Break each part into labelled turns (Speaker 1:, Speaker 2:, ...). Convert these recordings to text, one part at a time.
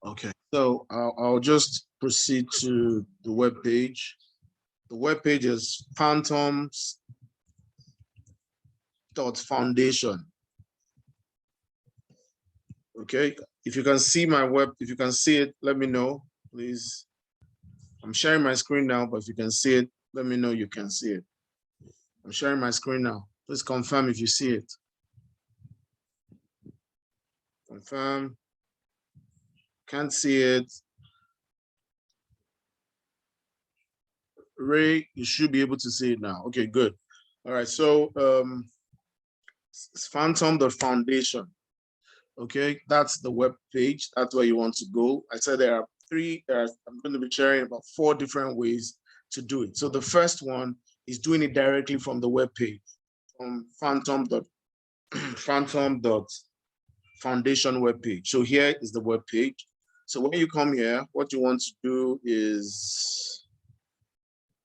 Speaker 1: Okay, so I'll just proceed to the web page. The web page is phantoms.foundation. Okay, if you can see my if you can see it, let me know, please. I'm sharing my screen now, but if you can see it, let me know you can see it. I'm sharing my screen now. Please confirm if you see it. Confirm. Can't see it. Ray, you should be able to see it now. Okay, good. All right, so phantom.foundation. Okay, that's the web page. That's where you want to go. I said there are I'm going to be sharing about 4 different ways to do it. So the first one is doing it directly from the web page, from phantom.foundation web page. So here is the web page. So when you come here, what you want to do is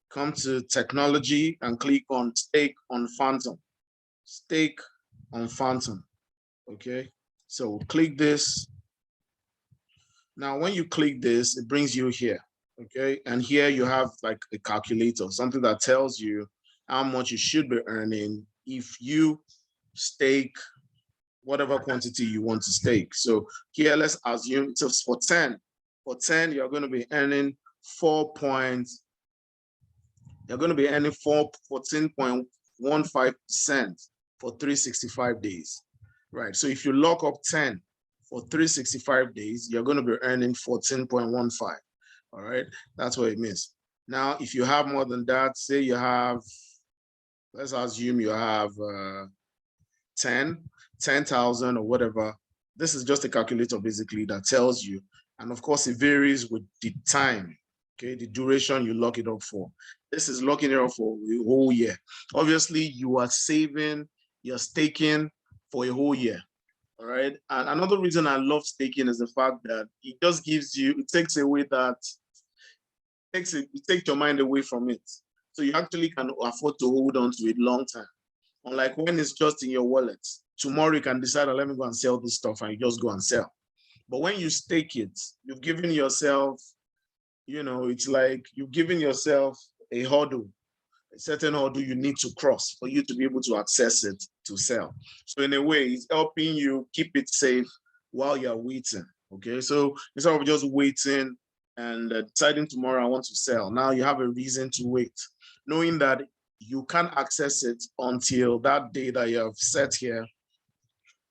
Speaker 1: come to technology and click on stake on Phantom. Stake on Phantom. Okay, so click this. Now, when you click this, it brings you here. Okay, and here you have like a calculator, something that tells you how much you should be earning if you stake whatever quantity you want to stake. So here, let's assume it's for 10. For 10, you're going to be earning 14.15% for 365 days, right? So if you lock up 10 for 365 days, you're going to be earning 14.15. All right, that's what it means. Now, if you have more than that, say you have, let's assume you have 10,000 or whatever. This is just a calculator basically that tells you, and of course it varies with the time, okay, the duration you lock it up for. This is locking it up for a whole year. Obviously, you are saving, you're staking for a whole year. All right. And another reason I love staking is the fact that it just gives you, it takes away that, it takes your mind away from it. So you actually can afford to hold on to it long time. Unlike when it's just in your wallet. Tomorrow you can decide, let me go and sell this stuff, and you just go and sell. But when you stake it, you've given yourself, it's like you've given yourself a hurdle, a certain hurdle you need to cross for you to be able to access it to sell. So in a way, it's helping you keep it safe while you're waiting. Okay, so instead of just waiting and deciding tomorrow I want to sell, now you have a reason to wait, knowing that you can't access it until that day that you have set here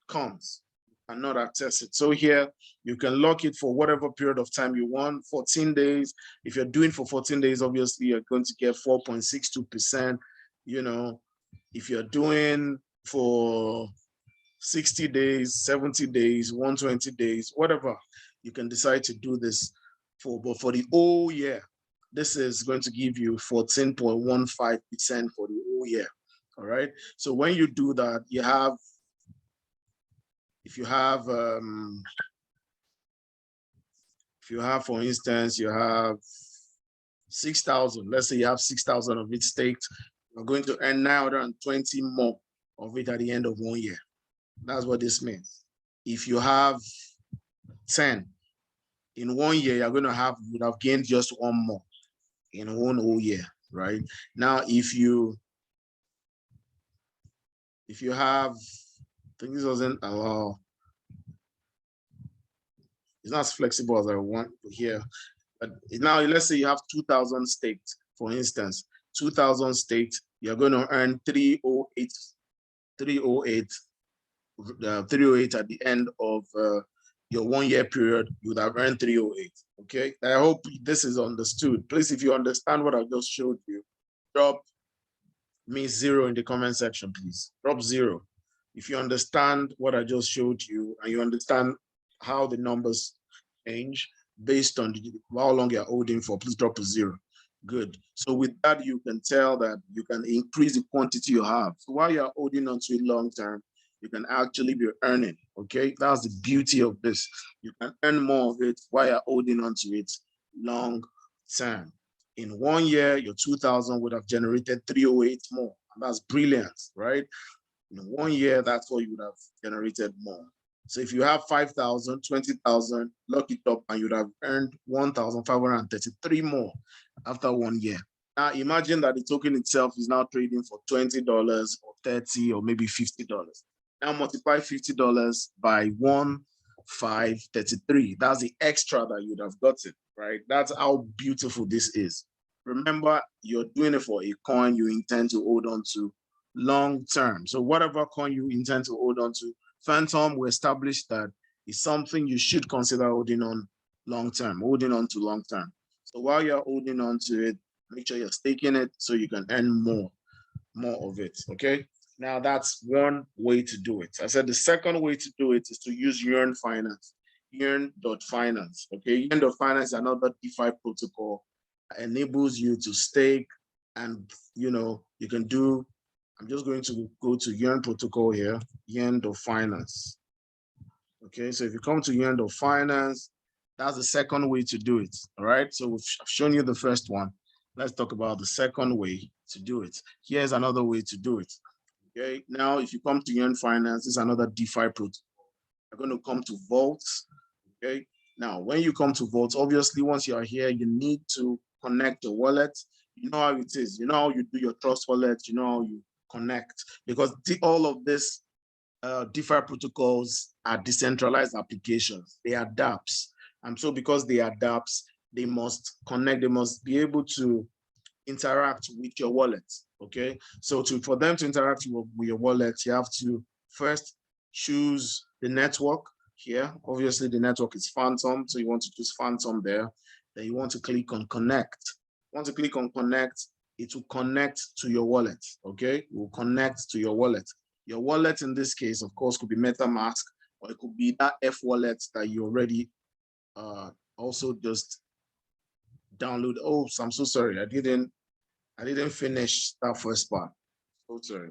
Speaker 1: comes and not access it. So here you can lock it for whatever period of time you want, 14 days. If you're doing for 14 days, obviously you're going to get 4.62%. If you're doing for 60 days, 70 days, 120 days, whatever, you can decide to do this for. But for the whole year, this is going to give you 14.15% for the whole year. All right. So when you do that, you have, if you have, for instance, you have 6,000, let's say you have 6,000 of it staked, you're going to earn 920 more of it at the end of 1 year. That's what this means. If you have 10 in 1 year, you would have gained just 1 more in 1 whole year, right? Now, if you have, I think this doesn't allow, it's not as flexible as I want here. But now, let's say you have 2,000 staked, for instance, 2,000 staked, you're going to earn 308 at the end of your 1 year period. You would have earned 308. Okay, I hope this is understood. Please, if you understand what I just showed you, drop me 0 in the comment section, please. Drop 0 if you understand what I just showed you and you understand how the numbers change based on how long you're holding for. Please drop to 0. Good. So with that, you can tell that you can increase the quantity you have. So while you're holding on to it long term, you can actually be earning. Okay, that's the beauty of this. You can earn more of it while you're holding on to it long term. In 1 year, your 2,000 would have generated 308 more. And that's brilliant, right? In 1 year, that's what you would have generated more. So if you have 5,000, 20,000, lock it up and you'd have earned 1,533 more after 1 year. Now imagine that the token itself is now trading for $20 or 30 or maybe $50. Now multiply $50 by 1,533. That's the extra that you'd have gotten, right? That's how beautiful this is. Remember, you're doing it for a coin you intend to hold on to long term. So whatever coin you intend to hold on to, Phantom, we established that is something you should consider holding on long term, holding on to long term. So while you're holding on to it, make sure you're staking it so you can earn more of it, okay? Now that's one way to do it. I said the second way to do it is to use Yearn Finance, Yearn.finance, okay? Yearn.finance is another DeFi protocol that enables you to stake and, you know, you can do, I'm just going to go to Yearn protocol here, Yearn.finance. Okay, so if you come to Yearn.finance, that's the second way to do it. All right, so I've shown you the first one. Let's talk about the second way to do it. Here's another way to do it. Okay, now if you come to Yearn Finance, this is another DeFi protocol. You're going to come to Vaults. Okay, now when you come to Vaults, obviously once you are here, you need to connect your wallet. You know how it is. You know how you do your Trust wallet. You know how you connect, because all of this DeFi protocols are decentralized applications. They are dApps. And so because they are dApps, they must connect, they must be able to interact with your wallet, okay? So for them to interact with your wallet, you have to first choose the network here. Obviously the network is Phantom, so you want to choose Phantom there. Then you want to click on Connect. Once you click on Connect, it will connect to your wallet, okay? It will connect to your wallet. Your wallet in this case, of course, could be MetaMask, or it could be that F wallet that you already also just download. Oh, I'm so sorry. I didn't finish that first part. So sorry.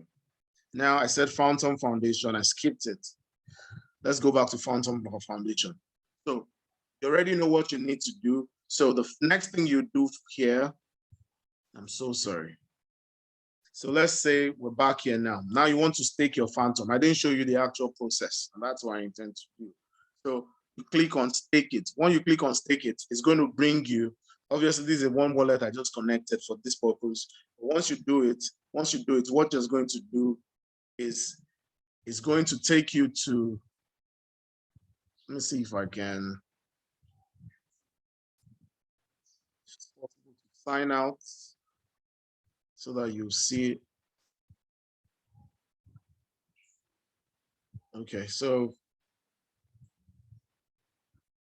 Speaker 1: Now I said Phantom Foundation. I skipped it. Let's go back to Phantom Foundation. So you already know what you need to do. So the next thing you do here, I'm so sorry. So let's say we're back here now. Now you want to stake your Phantom. I didn't show you the actual process, and that's what I intend to do. So you click on stake it. When you click on stake it, it's going to bring you, obviously this is one wallet I just connected for this purpose. But once you do it, what it's going to do is it's going to take you to, let me see if I can sign out so that you see. Okay, so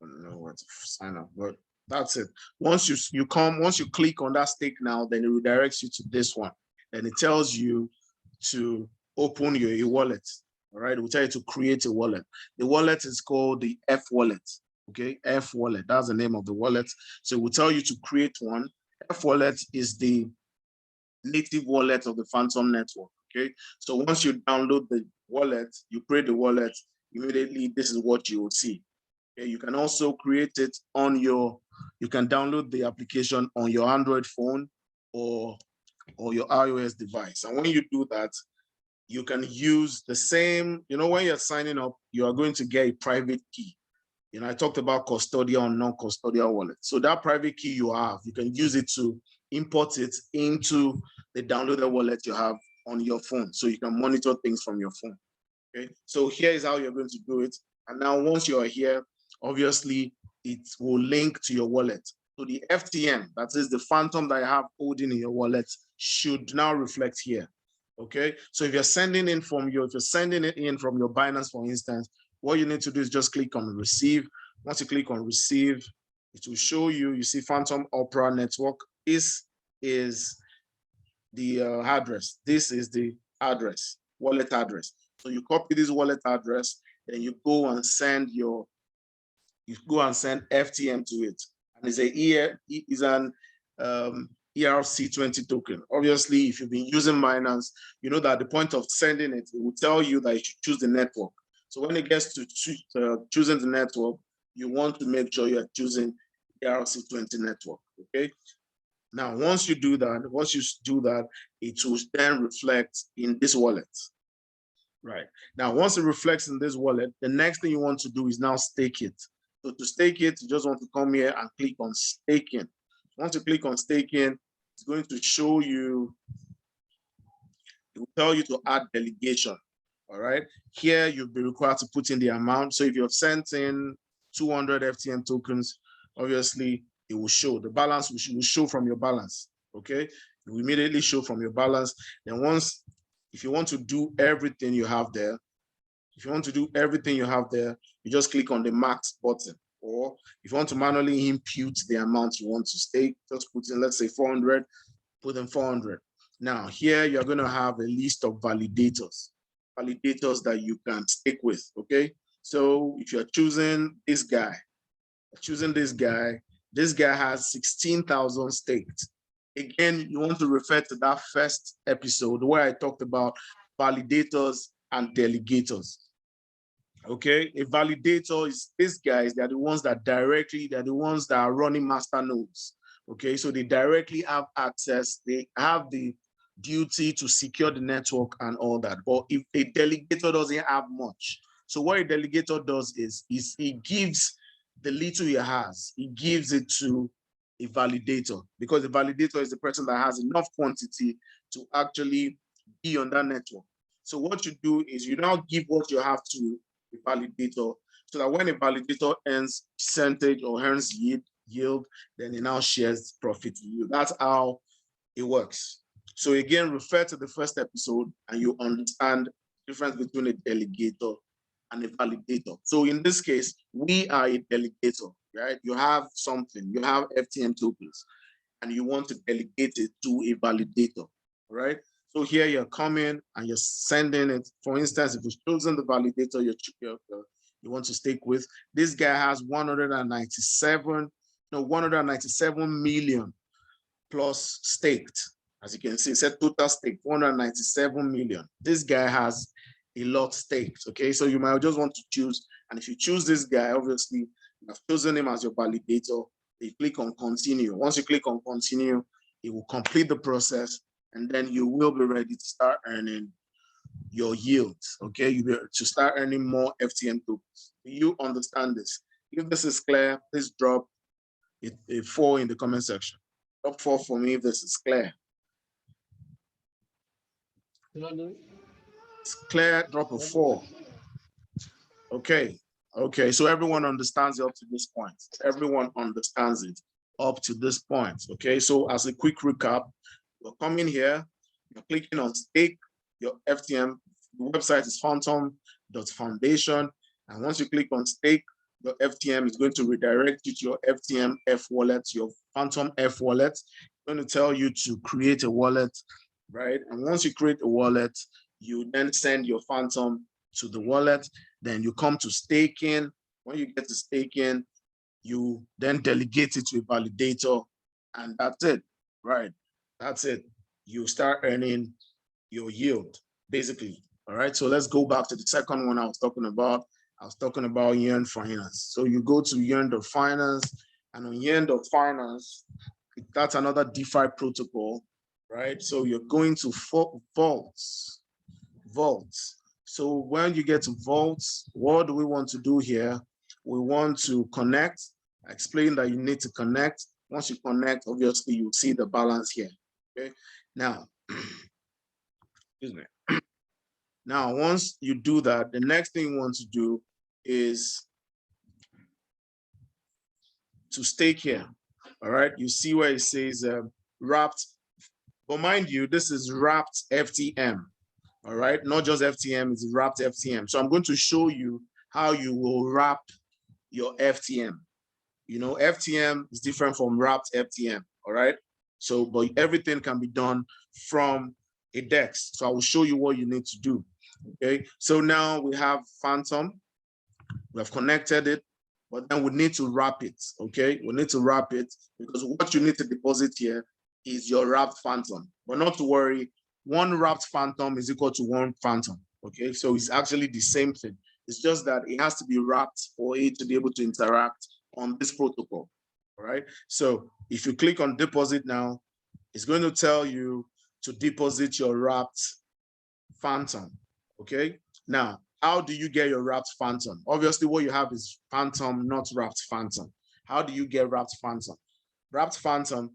Speaker 1: I don't know where to sign up, but that's it. Once you click on that stake now, then it redirects you to this one. And it tells you to open your e-wallet. All right, it will tell you to create a wallet. The wallet is called the F wallet. Okay, F wallet. That's the name of the wallet. So it will tell you to create one. F wallet is the native wallet of the Phantom network. Okay, so once you download the wallet, you create the wallet, immediately this is what you will see. Okay, you can also create it on you can download the application on your Android phone or your iOS device. And when you do that, you can use the same, when you're signing up, you are going to get a private key. I talked about custodial and non-custodial wallet. So that private key you have, you can use it to import it into the downloaded wallet you have on your phone. So you can monitor things from your phone. Okay, so here is how you're going to do it. And now once you're here, obviously it will link to your wallet. So the FTM, that is the Phantom that you have holding in your wallet, should now reflect here. Okay, so if you're sending it in from your Binance, for instance, what you need to do is just click on receive. Once you click on receive, it will show you see Phantom Opera Network. This is the address. This is the address, wallet address. So you copy this wallet address, then you go and send FTM to it. And it's an ERC20 token. Obviously, if you've been using Binance, you know that at the point of sending it, it will tell you that you should choose the network. So when it gets to choosing the network, you want to make sure you're choosing ERC20 network, okay? Now, once you do that, it will then reflect in this wallet. Right. Now, once it reflects in this wallet, the next thing you want to do is now stake it. So to stake it, you just want to come here and click on staking. Once you click on staking, it's going to show you, it will tell you to add delegation. All right. Here, you'll be required to put in the amount. So if you've sent in 200 FTM tokens, obviously it will show. The balance will show from your balance. Okay. It will immediately show from your balance. Then once, if you want to do everything you have there, you just click on the max button. Or if you want to manually impute the amount you want to stake, just put in, let's say 400, put in 400. Now here you're going to have a list of validators that you can stake with, okay? So if you're choosing this guy, this guy has 16,000 staked. Again, you want to refer to that first episode where I talked about validators and delegators. Okay, a validator is these guys, they're the ones that are running master nodes. Okay, so they directly have access, they have the duty to secure the network and all that. But if a delegator doesn't have much, so what a delegator does is he gives the little he has, he gives it to a validator, because the validator is the person that has enough quantity to actually be on that network. So what you do is you now give what you have to the validator, so that when a validator earns percentage or earns yield, then he now shares profit to you. That's how it works. So again, refer to the first episode and you understand the difference between a delegator and a validator. So in this case, we are a delegator, right? You have something, you have FTM tokens, and you want to delegate it to a validator, right? So here you're coming and you're sending it. For instance, if you've chosen the validator you want to stake with, this guy has 197 million plus staked. As you can see, it said total stake 197 million. This guy has a lot staked. Okay, so you might just want to choose, and if you choose this guy, obviously you have chosen him as your validator. You click on continue. Once you click on continue, it will complete the process, and then you will be ready to start earning your yields. Okay, you'll be to start earning more FTM tokens. Do you understand this? If this is clear, please drop a 4 in the comment section. Drop 4 for me if this is clear. It's clear, drop a 4. Okay, okay, so everyone understands it up to this point. Everyone understands it up to this point. Okay, so as a quick recap, you're coming here, you're clicking on stake your FTM. The website is phantom.foundation. And once you click on stake, your FTM is going to redirect you to your FTM F wallet, your Phantom F wallet. It's going to tell you to create a wallet, right? And once you create a wallet, you then send your Phantom to the wallet. Then you come to staking. When you get to staking, you then delegate it to a validator, and that's it, right? That's it. You start earning your yield, basically. All right, so let's go back to the second one I was talking about. I was talking about Yearn Finance. So you go to Yearn.finance, and on Yearn.finance, that's another DeFi protocol, right? So you're going to vaults. So when you get to vaults, what do we want to do here? We want to connect. I explained that you need to connect. Once you connect, obviously you'll see the balance here. Okay. Now, excuse me. Now, once you do that, the next thing you want to do is to stake here. All right. You see where it says wrapped. But mind you, this is wrapped FTM. All right, not just FTM, it's wrapped FTM. So I'm going to show you how you will wrap your FTM. You know, FTM is different from wrapped FTM, all right? So, but everything can be done from a DEX. So I will show you what you need to do, okay? So now we have Phantom, we have connected it, but then we need to wrap it, okay? We need to wrap it because what you need to deposit here is your wrapped Phantom, but not to worry, one wrapped Phantom is equal to one Phantom, okay? So it's actually the same thing. It's just that it has to be wrapped for it to be able to interact on this protocol, all right? So if you click on deposit now, it's going to tell you to deposit your wrapped Phantom, okay? Now, how do you get your wrapped phantom? Obviously, what you have is phantom, not wrapped phantom. How do you get wrapped phantom? Wrapped phantom,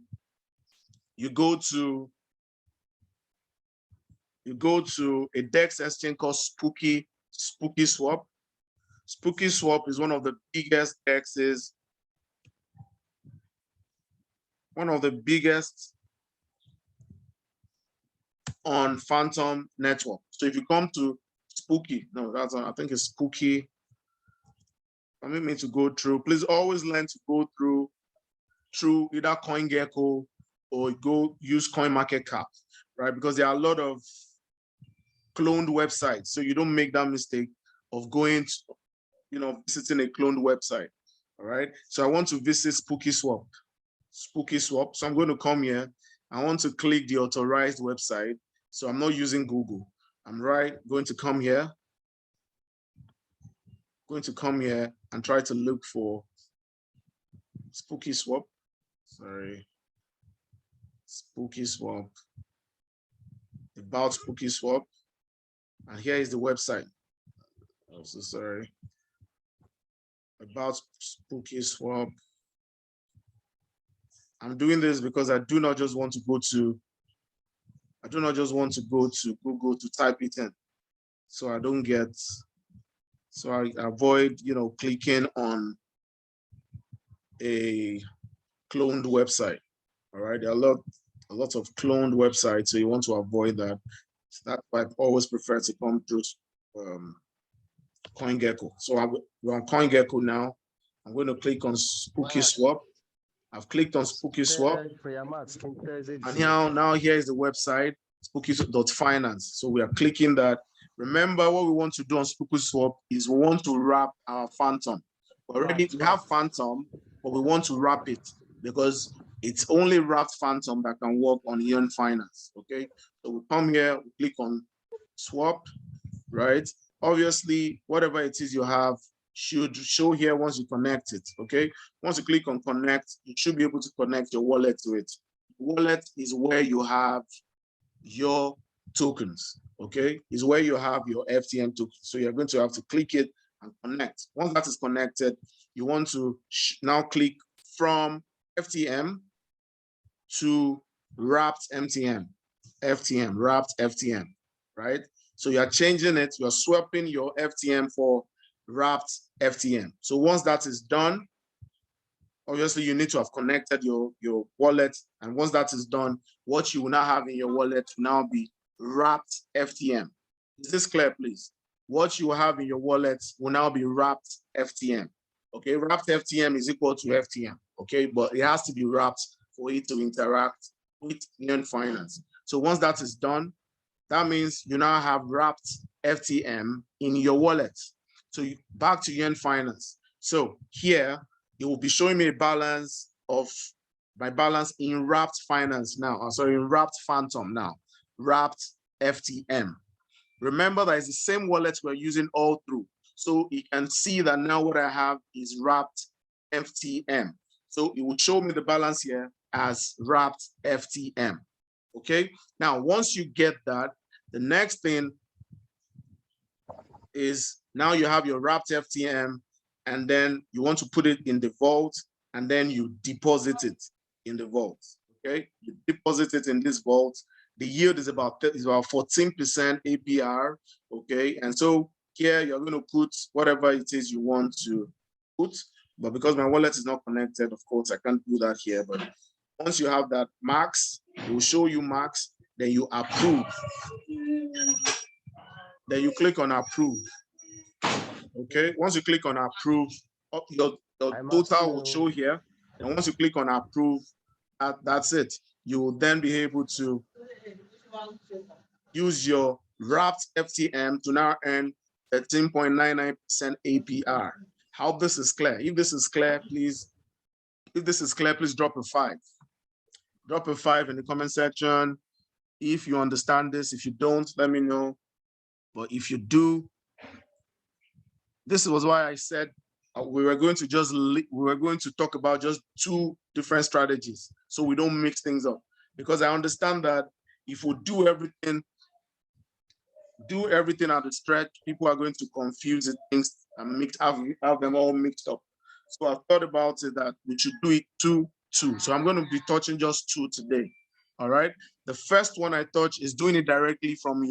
Speaker 1: you go to a DEX exchange called Spooky Swap. Spooky Swap is one of the biggest DEXs, one of the biggest on Phantom network. So if you come to Spooky, no, that's I think it's Spooky. I mean to go through. Please always learn to go through either CoinGecko or go use CoinMarketCap, right? Because there are a lot of cloned websites, so you don't make that mistake of going to, visiting a cloned website. All right. So I want to visit Spooky Swap. So I'm going to come here. I want to click the authorized website. So I'm not using Google. I'm going to come here. Going to come here and try to look for Spooky Swap. Sorry. Spooky Swap. About Spooky Swap. And here is the website. I'm so sorry. About Spooky Swap. I'm doing this because I do not just want to go to Google to type it in. So I avoid, clicking on a cloned website. All right. There are a lot of cloned websites, so you want to avoid that. So that's why I always prefer to come through CoinGecko. So we're on CoinGecko now. I'm going to click on Spooky Swap. I've clicked on Spooky Swap. And now here is the website, spooky.finance. So we are clicking that. Remember, what we want to do on Spooky Swap is we want to wrap our Phantom. We have Phantom, but we want to wrap it because it's only wrapped Phantom that can work on Yearn Finance. Okay. So we come here, we click on swap, right? Obviously, whatever it is you have should show here once you connect it. Okay. Once you click on connect, you should be able to connect your wallet to it. Wallet is where you have your tokens. Okay, is where you have your FTM tokens. So you're going to have to click it and connect. Once that is connected, you want to now click from FTM to wrapped FTM, wrapped FTM, right? So you're changing it, you're swapping your FTM for wrapped FTM. So once that is done, obviously you need to have connected your wallet. And once that is done, what you will now have in your wallet will now be wrapped FTM. Is this clear, please? What you have in your wallet will now be wrapped FTM. Okay, wrapped FTM is equal to FTM. Okay, but it has to be wrapped for it to interact with Yearn Finance. So once that is done, that means you now have wrapped FTM in your wallet. So back to Yearn Finance. So here, it will be showing me a balance of my balance in wrapped finance now. Sorry, in wrapped Phantom now, wrapped FTM. Remember that it's the same wallet we're using all through. So you can see that now what I have is wrapped FTM. So it will show me the balance here as wrapped FTM. Okay. Now, once you get that, the next thing is now you have your wrapped FTM, and then you want to put it in the vault, and then you deposit it in the vault. Okay, you deposit it in this vault. The yield is about 14% APR. Okay, and so here you're going to put whatever it is you want to put, but because my wallet is not connected, of course, I can't do that here. But once you have that max, it will show you max, then you approve. Then you click on approve. Okay, once you click on approve, your total will show here. And once you click on approve, that's it. You will then be able to use your wrapped FTM to now earn 13.99% APR. How this is clear. If this is clear, please drop a 5. Drop a 5 in the comment section. If you understand this, if you don't, let me know. But if you do, this was why I said we were going to talk about just 2 different strategies, so we don't mix things up. Because I understand that if we do everything do everything at the stretch, people are going to confuse the things and have them all mixed up. So I thought about it that we should do it two. So I'm going to be touching just two today. All right. The first one I touch is doing it directly from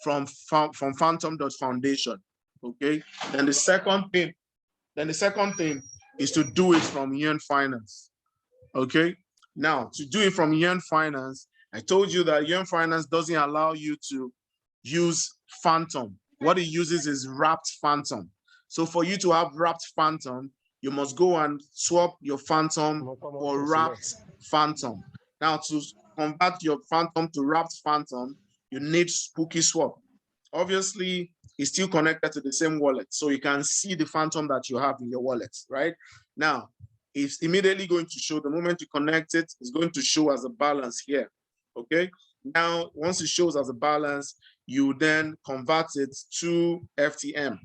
Speaker 1: phantom.foundation. Okay. Then the second thing is to do it from Yearn Finance. Okay. Now, to do it from Yearn Finance, I told you that Yearn Finance doesn't allow you to use Phantom. What it uses is wrapped Phantom. So for you to have wrapped Phantom, you must go and swap your Phantom or wrapped Phantom. Now, to convert your Phantom to wrapped Phantom, you need Spooky Swap. Obviously, it's still connected to the same wallet, so you can see the Phantom that you have in your wallet, right? Now, it's immediately going to show, the moment you connect it, it's going to show as a balance here, okay? Now, once it shows as a balance, you then convert it to FTM,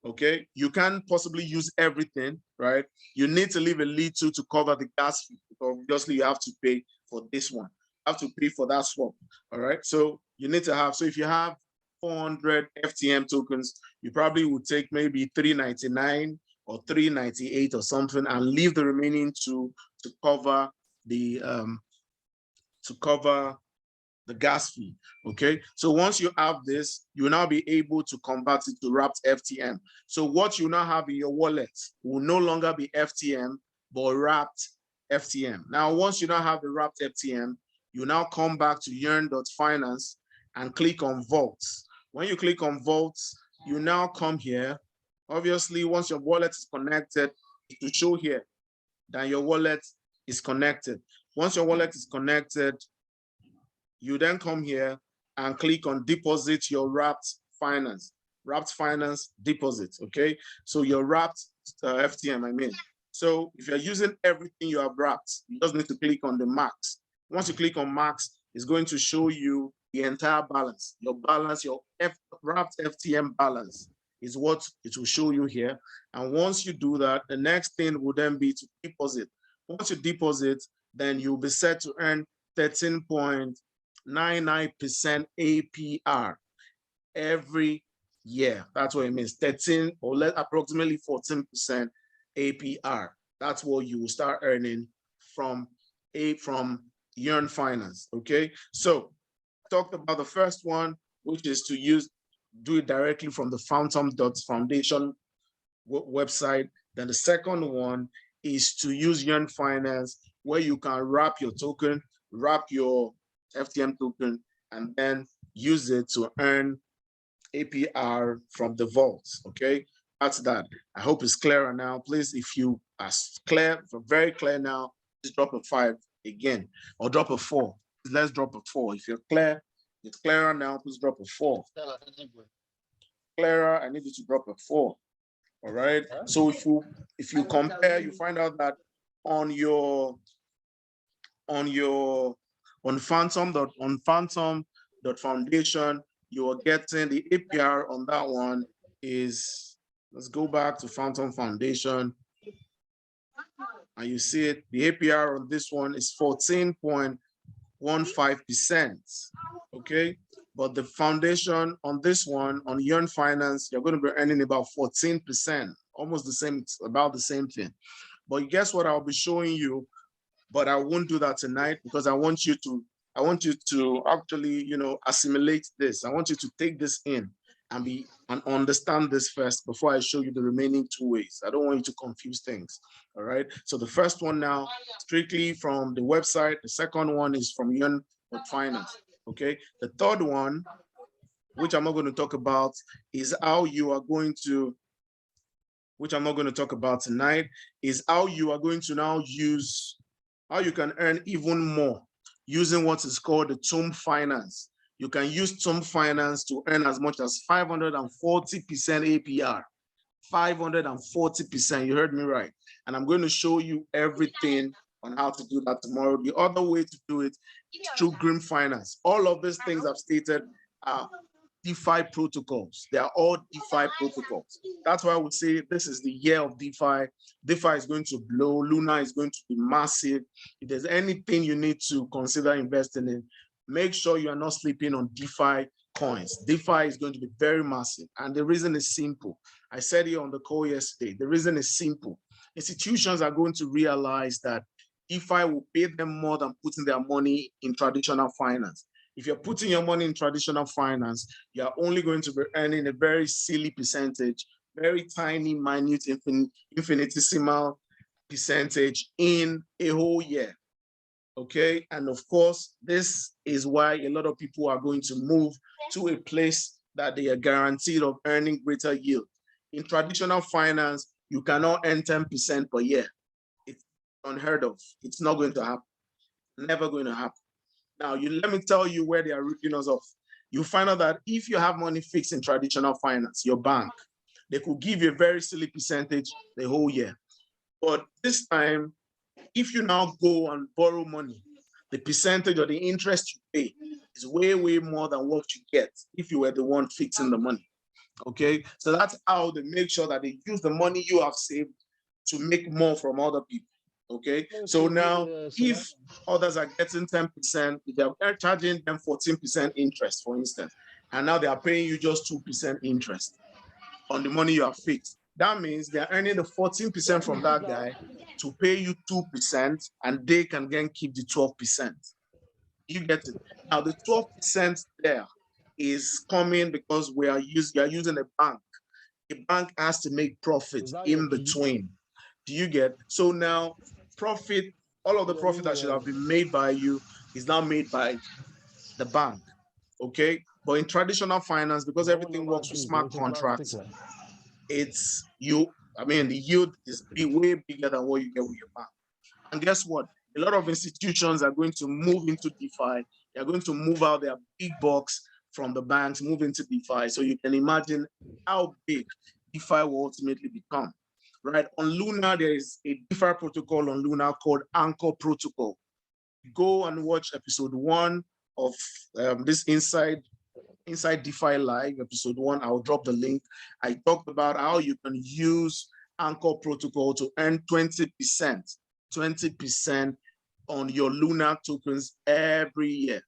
Speaker 1: okay? You can't possibly use everything, right? You need to leave a little to cover the gas fee, because obviously you have to pay for this one. You have to pay for that swap, all right? So you need to have, so if you have 400 FTM tokens, you probably would take maybe 399 or 398 or something and leave the remaining to cover the gas fee. Okay, so once you have this, you will now be able to convert it to wrapped FTM. So what you now have in your wallet will no longer be FTM but wrapped FTM. Now once you now have the wrapped FTM, you now come back to yearn.finance and click on vaults. When you click on vaults, you now come here. Obviously, once your wallet is connected, it will show here that your wallet is connected. Once your wallet is connected, you then come here and click on deposit your wrapped finance deposit, okay? So your wrapped FTM, I mean. So if you're using everything you have wrapped, you just need to click on the max. Once you click on max, it's going to show you the entire balance. Your balance, your wrapped FTM balance is what it will show you here. And once you do that, the next thing will then be to deposit. Once you deposit, then you'll be set to earn 13.99% APR every year. That's what it means, 13 or approximately 14% APR. That's what you will start earning from Yearn Finance, okay? So talked about the first one, which is to do it directly from the phantom.foundation website. Then the second one is to use Yearn Finance, where you can wrap your token, wrap your FTM token, and then use it to earn APR from the vault, okay? That's that. I hope it's clearer now. Please, if you are very clear now, just drop a 5 again, or drop a 4. Let's drop a 4. If you're clear, it's clearer now, please drop a 4. Clearer, I need you to drop a 4. All right. So if you compare, you find out that on phantom.foundation, you are getting the APR on that one is, let's go back to Phantom Foundation. And you see it, the APR on this one is 14.15%. Okay. But the foundation on this one, on Yearn Finance, you're going to be earning about 14%, almost the same, it's about the same thing. But guess what I'll be showing you, but I won't do that tonight because I want you to actually, assimilate this. I want you to take this in and understand this first before I show you the remaining 2 ways. I don't want you to confuse things. All right. So the first one now, strictly from the website. The second one is from Yearn Finance. Okay. The third one, which I'm not going to talk about, is how you are going to, which I'm not going to talk about tonight, is how you are going to now use, how you can earn even more using what is called the Tomb Finance. You can use Tomb Finance to earn as much as 540% APR. 540%, you heard me right. And I'm going to show you everything on how to do that tomorrow. The other way to do it is through Green Finance. All of these things I've stated are DeFi protocols. They are all DeFi protocols. That's why I would say this is the year of DeFi. DeFi is going to blow. Luna is going to be massive. If there's anything you need to consider investing in, make sure you are not sleeping on DeFi. coins. DeFi is going to be very massive. And the reason is simple. I said it on the call yesterday. The reason is simple. Institutions are going to realize that DeFi will pay them more than putting their money in traditional finance. If you're putting your money in traditional finance, you're only going to be earning a very silly percentage, very tiny, minute, infinitesimal percentage in a whole year. Okay, and of course, this is why a lot of people are going to move to a place that they are guaranteed of earning greater yield. In traditional finance, you cannot earn 10% per year. It's unheard of. It's not going to happen. Never going to happen. Now, let me tell you where they are ripping us off. You find out that if you have money fixed in traditional finance, your bank, they could give you a very silly percentage the whole year. But this time, if you now go and borrow money, the percentage or the interest you pay is way, way more than what you get if you were the one fixing the money. Okay, so that's how they make sure that they use the money you have saved to make more from other people. Okay, so now if others are getting 10%, if they're charging them 14% interest, for instance, and now they are paying you just 2% interest on the money you have fixed, that means they're earning the 14% from that guy to pay you 2%, and they can then keep the 12%. You get it? Now the 12% there is coming because you're using a bank. A bank has to make profit in between. Do you get? So now profit, all of the profit that should have been made by you is now made by the bank. Okay, but in traditional finance, because everything works with smart contracts, it's the yield is way bigger than what you get with your bank. And guess what? A lot of institutions are going to move into DeFi. They're going to move out their big bucks from the banks, move into DeFi. So you can imagine how big DeFi will ultimately become, right? On Luna, there is a DeFi protocol on Luna called Anchor Protocol. Go and watch episode 1 of this Inside DeFi Live, episode 1. I'll drop the link. I talked about how you can use Anchor Protocol to earn 20% on your Luna tokens every year.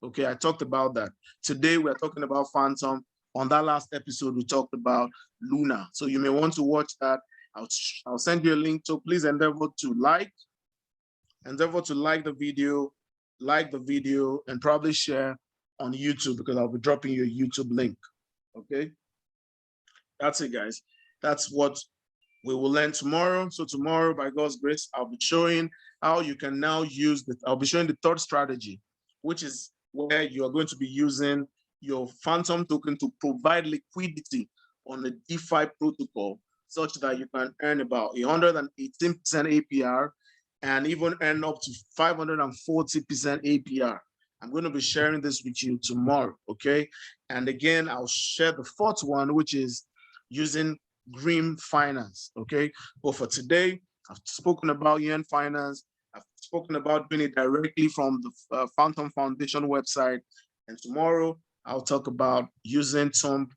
Speaker 1: Okay, I talked about that. Today, we're talking about Phantom. On that last episode, we talked about Luna. So you may want to watch that. I'll send you a link. So please endeavor to like the video, and probably share on YouTube, because I'll be dropping you a YouTube link. Okay, that's it, guys. That's what we will learn tomorrow. So tomorrow, by God's grace, I'll be showing how you can now use I'll be showing the third strategy, which is where you are going to be using your Phantom token to provide liquidity on the DeFi protocol, such that you can earn about 118% APR and even earn up to 540% APR. I'm going to be sharing this with you tomorrow, okay? And again, I'll share the fourth one, which is using Green Finance, okay? But for today, I've spoken about Yen Finance. I've spoken about doing it directly from the Phantom Foundation website. And tomorrow, I'll talk about using Tomb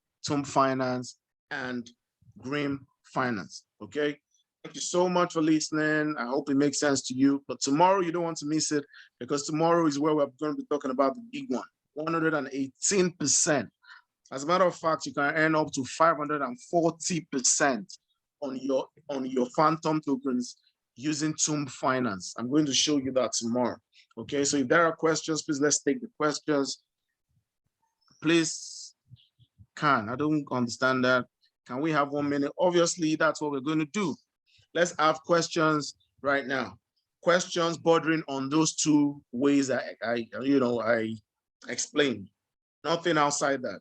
Speaker 1: Finance and Green Finance, okay? Thank you so much for listening. I hope it makes sense to you. But tomorrow, you don't want to miss it, because tomorrow is where we're going to be talking about the big one, 118%. As a matter of fact, you can earn up to 540% on your Phantom tokens using Tomb Finance. I'm going to show you that tomorrow. Okay, so if there are questions, please let's take the questions. Please, I don't understand that. Can we have 1 minute? Obviously, that's what we're going to do. Let's have questions right now. Questions bordering on those 2 ways I explained. Nothing outside that.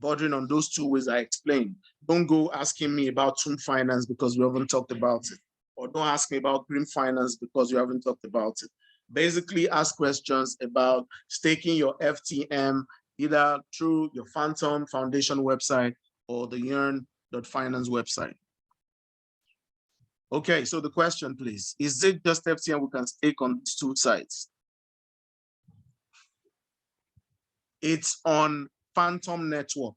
Speaker 1: Bordering on those 2 ways I explained. Don't go asking me about Tomb Finance because we haven't talked about it. Or don't ask me about Green Finance because we haven't talked about it. Basically, ask questions about staking your FTM either through your Phantom Foundation website or the Yearn.finance website. Okay, so the question, please. Is it just FTM we can stake on these 2 sites? It's on Phantom Network.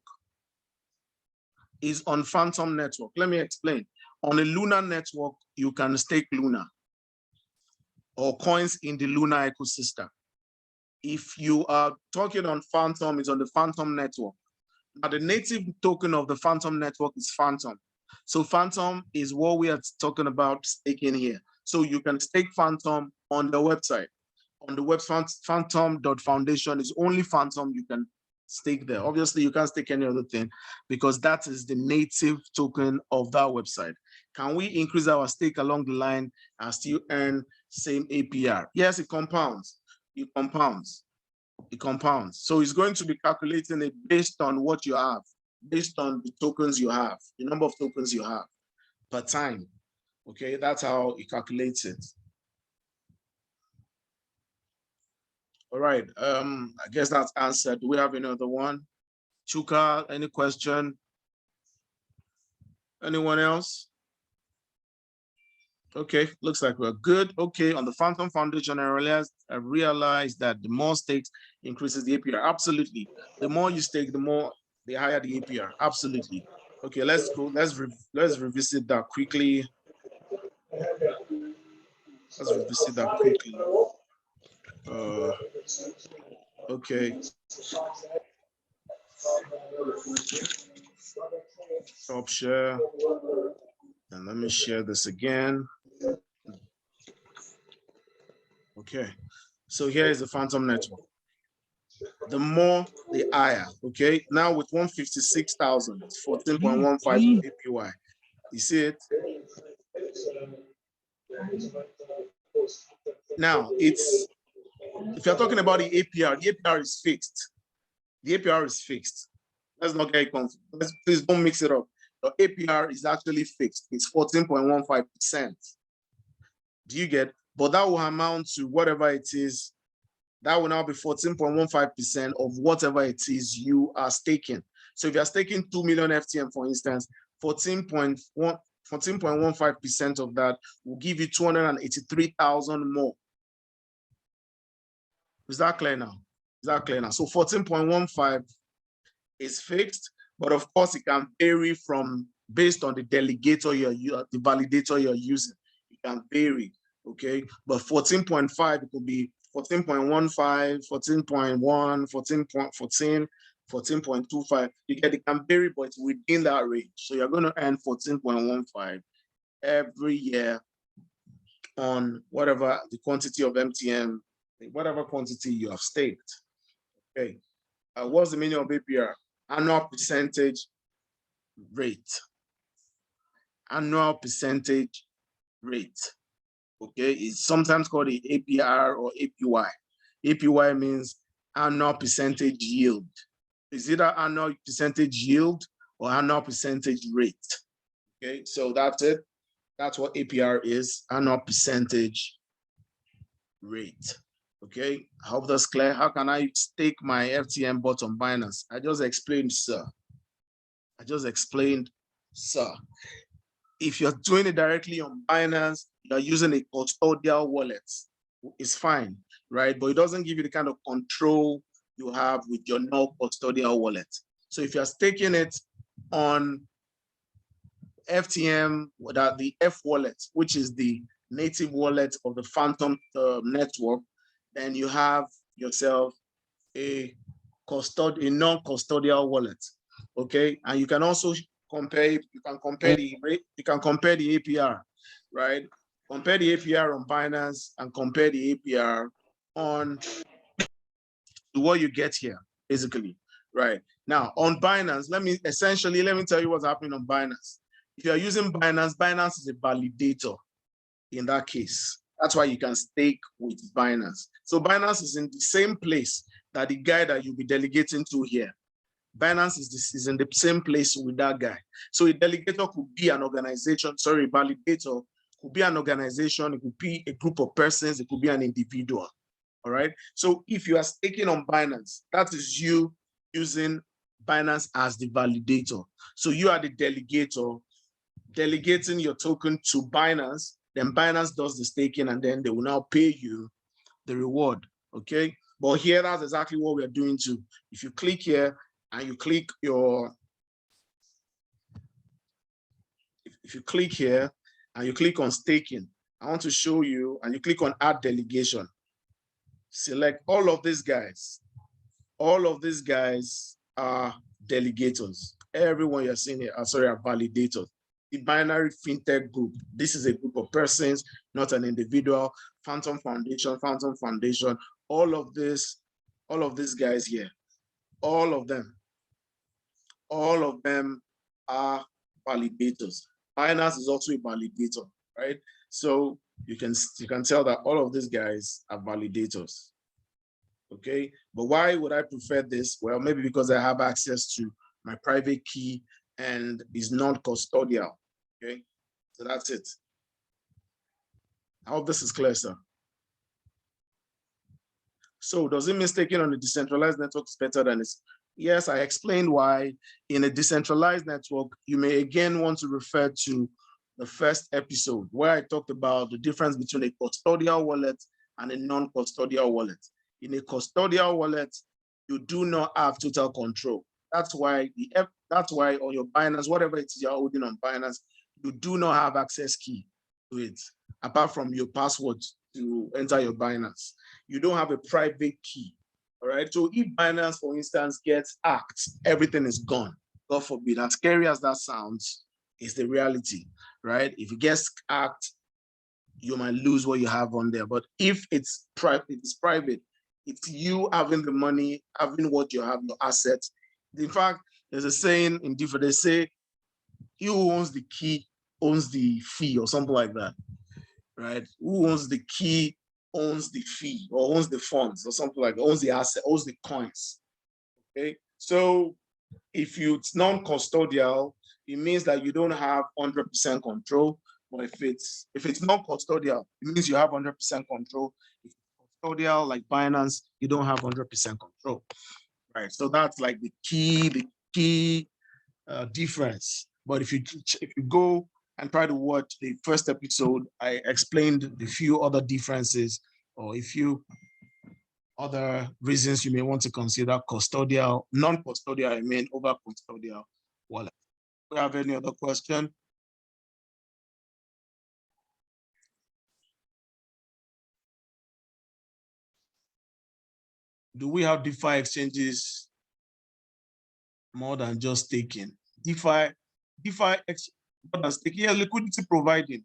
Speaker 1: Is on Phantom Network. Let me explain. On a Luna network, you can stake Luna or coins in the Luna ecosystem. If you are talking on Phantom, it's on the Phantom network. Now, the native token of the Phantom network is Phantom. So Phantom is what we are talking about staking here. So you can stake Phantom on the website. On the website, phantom.foundation is only Phantom you can stake there. Obviously, you can't stake any other thing because that is the native token of that website. Can we increase our stake along the line and still earn same APR? Yes, it compounds. It compounds. It compounds. So it's going to be calculating it based on what you have, based on the tokens you have, the number of tokens you have per time. Okay, that's how it calculates it. All right, I guess that's answered. Do we have another one? Chuka, any question? Anyone else? Okay, looks like we're good. Okay, on the Phantom Foundation, I realized that the more stakes increases the APR. Absolutely. The more you stake, the higher the APR. Absolutely. Okay, let's go. Let's revisit that quickly. Let's revisit that quickly. Okay. Stop share. And let me share this again. Okay. So here is the Phantom network. The more, the higher. Okay. Now with 156,000, it's 14.15 APY. You see it? Now it's, if you're talking about the APR is fixed. The APR is fixed. Let's not get confused. Please don't mix it up. The APR is actually fixed. It's 14.15%. Do you get? But that will amount to whatever it is. That will now be 14.15% of whatever it is you are staking. So if you're staking 2 million FTM, for instance, 14.15% of that will give you 283,000 more. Is that clear now? Is that clear now? So 14.15 is fixed, but of course it can vary from based on the delegator the validator you're using. It can vary, okay? But 14.5, it could be 14.15, 14.1, 14.14, 14.25. You get, it can vary, but it's within that range. So you're going to earn 14.15 every year on whatever the quantity of MTM, whatever quantity you have staked. Okay. What's the meaning of APR? Annual percentage rate. Annual percentage rate. Okay, it's sometimes called the APR or APY. APY means annual percentage yield. It's either annual percentage yield or annual percentage rate. Okay, so that's it. That's what APR is, annual percentage rate. Okay, I hope that's clear. How can I stake my FTM bot on Binance? I just explained, sir. I just explained, sir. If you're doing it directly on Binance, you're using a custodial wallet. It's fine, right? But it doesn't give you the kind of control you have with your non-custodial wallet. So if you're staking it on FTM, without the F wallet, which is the native wallet of the Phantom network, then you have yourself a non-custodial wallet. Okay, and you can also compare. You can compare the rate. You can compare the APR, right? Compare the APR on Binance and compare the APR on what you get here, basically, right? Now on Binance, let me tell you what's happening on Binance. If you are using Binance, Binance is a validator in that case. That's why you can stake with Binance. So Binance is in the same place that the guy that you'll be delegating to here. Binance is in the same place with that guy. So a delegator could be an organization, sorry, a validator could be an organization, it could be a group of persons, it could be an individual. All right. So if you are staking on Binance, that is you using Binance as the validator. So you are the delegator, delegating your token to Binance, then Binance does the staking and then they will now pay you the reward. Okay. But here, that's exactly what we're doing too. If you click here and you click if you click here and you click on staking, I want to show you, and you click on add delegation. select all of these guys. All of these guys are delegators. Everyone you're seeing here, are validators. The binary fintech group. This is a group of persons, not an individual. Phantom Foundation. All of these guys here, all of them are validators. Binance is also a validator, right? So you can tell that all of these guys are validators. Okay, but why would I prefer this? Well, maybe because I have access to my private key and is non-custodial. Okay, so that's it. I hope this is clear, sir. So does it mean staking on a decentralized network is better than this? Yes, I explained why. In a decentralized network, you may again want to refer to the first episode where I talked about the difference between a custodial wallet and a non-custodial wallet. In a custodial wallet, you do not have total control. That's why on your Binance, whatever it is you're holding on Binance, you do not have access key to it, apart from your password to enter your Binance. You don't have a private key. All right. So if Binance, for instance, gets hacked, everything is gone. God forbid. As scary as that sounds, is the reality, right? If it gets hacked, you might lose what you have on there. But if it's private, it's you having the money, having what you have, your assets. In fact, there's a saying in DeFi, they say, he who owns the key owns the fee or something like that, right? Who owns the key owns the fee or owns the funds or something like that, owns the asset, owns the coins, okay? So if it's non-custodial, it means that you don't have 100% control. But if it's non-custodial, it means you have 100% control. If it's custodial, like Binance, you don't have 100% control, right? So that's like the key difference. But if you go and try to watch the first episode, I explained the few other differences or a few other reasons you may want to consider custodial, non-custodial, I mean over custodial wallet. Do you have any other question? Do we have DeFi exchanges more than just staking? DeFi more than staking, yeah, liquidity providing